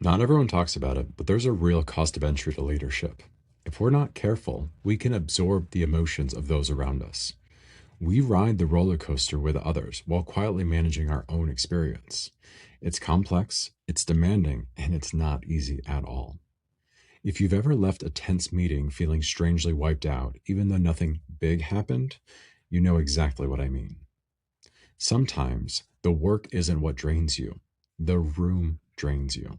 Not everyone talks about it, but there's a real cost of entry to leadership. If we're not careful, we can absorb the emotions of those around us. We ride the roller coaster with others while quietly managing our own experience. It's complex, it's demanding, and it's not easy at all. If you've ever left a tense meeting feeling strangely wiped out, even though nothing big happened, you know exactly what I mean. Sometimes the work isn't what drains you, the room drains you.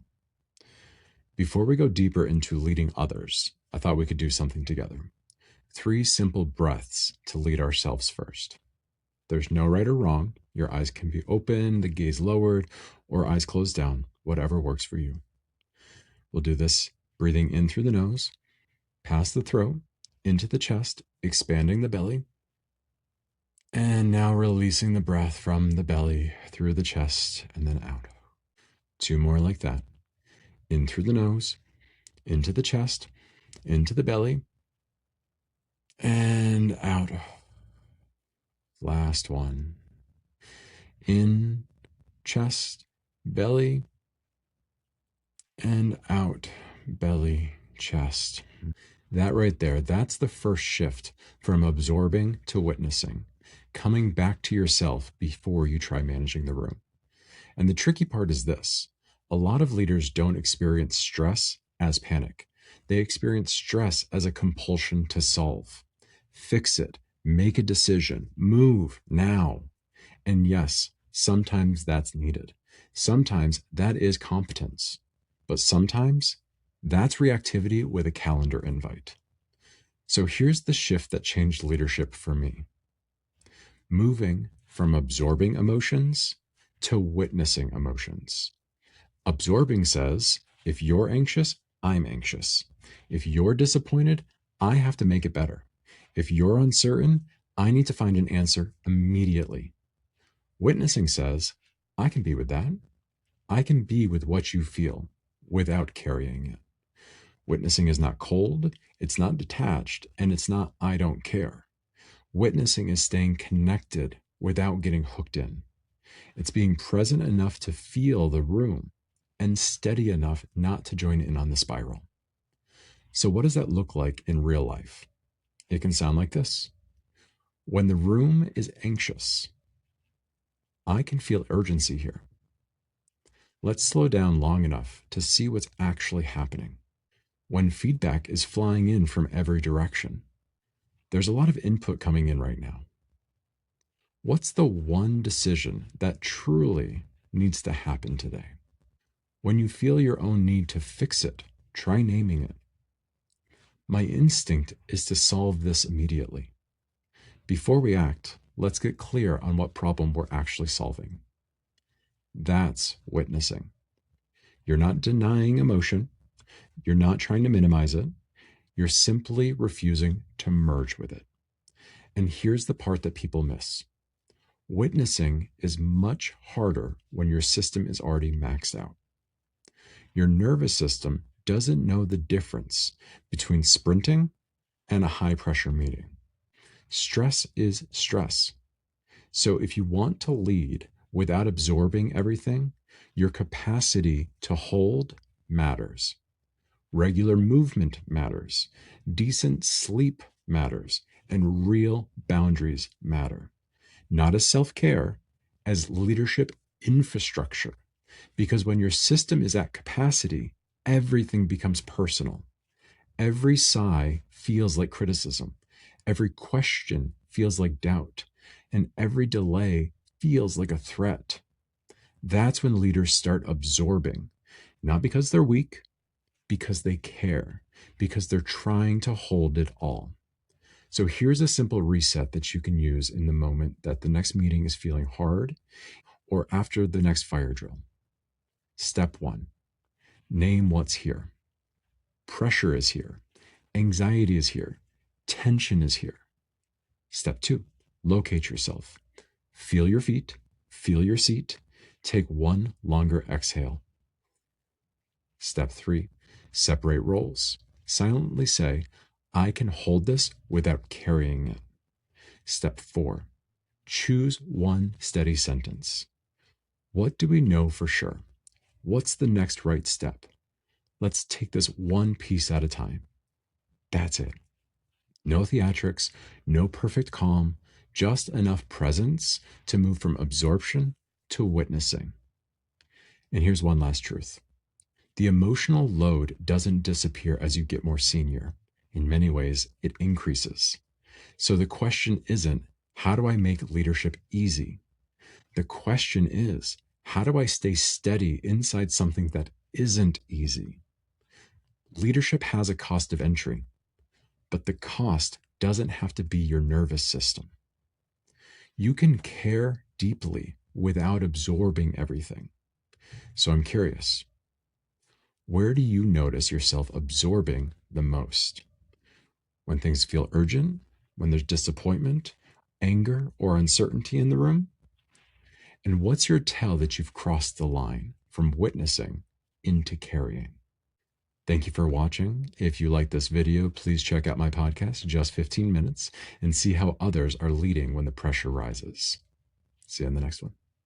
Before we go deeper into leading others, I thought we could do something together. 3 simple breaths to lead ourselves first. There's no right or wrong. Your eyes can be open, the gaze lowered, or eyes closed down, whatever works for you. We'll do this breathing in through the nose, past the throat, into the chest, expanding the belly. And now releasing the breath from the belly through the chest and then out. 2 more like that. In through the nose, into the chest, into the belly, and out. Last one. In, chest, belly, and out. Belly, chest. That right there, that's the first shift from absorbing to witnessing, coming back to yourself before you try managing the room. And the tricky part is this: a lot of leaders don't experience stress as panic. They experience stress as a compulsion to solve. Fix it, make a decision, move now. And yes, sometimes that's needed. Sometimes that is competence. But sometimes that's reactivity with a calendar invite. So here's the shift that changed leadership for me: moving from absorbing emotions to witnessing emotions. Absorbing says, if you're anxious, I'm anxious. If you're disappointed, I have to make it better. If you're uncertain, I need to find an answer immediately. Witnessing says, I can be with that. I can be with what you feel without carrying it. Witnessing is not cold, it's not detached, and it's not I don't care. Witnessing is staying connected without getting hooked in. It's being present enough to feel the room and steady enough not to join in on the spiral. So, what does that look like in real life? It can sound like this: when the room is anxious, I can feel urgency here. Let's slow down long enough to see what's actually happening. When feedback is flying in from every direction, there's a lot of input coming in right now. What's the one decision that truly needs to happen today? When you feel your own need to fix it, try naming it. My instinct is to solve this immediately. Before we act, let's get clear on what problem we're actually solving. That's witnessing. You're not denying emotion. You're not trying to minimize it. You're simply refusing to merge with it. And here's the part that people miss: witnessing is much harder when your system is already maxed out. Your nervous system doesn't know the difference between sprinting and a high pressure meeting. Stress is stress. So if you want to lead without absorbing everything, your capacity to hold matters. Regular movement matters. Decent sleep matters. And real boundaries matter. Not as self-care, as leadership infrastructure. Because when your system is at capacity, everything becomes personal. Every sigh feels like criticism. Every question feels like doubt. And every delay feels like a threat. That's when leaders start absorbing, not because they're weak, because they care, because they're trying to hold it all. So here's a simple reset that you can use in the moment that the next meeting is feeling hard or after the next fire drill. Step 1, name what's here. Pressure is here. Anxiety is here. Tension is here. Step 2, locate yourself. Feel your feet. Feel your seat. Take one longer exhale. Step 3, separate roles. Silently say, I can hold this without carrying it. Step 4, choose one steady sentence. What do we know for sure? What's the next right step? Let's take this one piece at a time. That's it. No theatrics, no perfect calm, just enough presence to move from absorption to witnessing. And here's one last truth. The emotional load doesn't disappear as you get more senior. In many ways, it increases. So the question isn't, how do I make leadership easy? The question is, how do I stay steady inside something that isn't easy? Leadership has a cost of entry, but the cost doesn't have to be your nervous system. You can care deeply without absorbing everything. So I'm curious, where do you notice yourself absorbing the most? When things feel urgent, when there's disappointment, anger, or uncertainty in the room? And what's your tell that you've crossed the line from witnessing into carrying? Thank you for watching. If you like this video, please check out my podcast, Just 15 Minutes, and see how others are leading when the pressure rises. See you in the next one.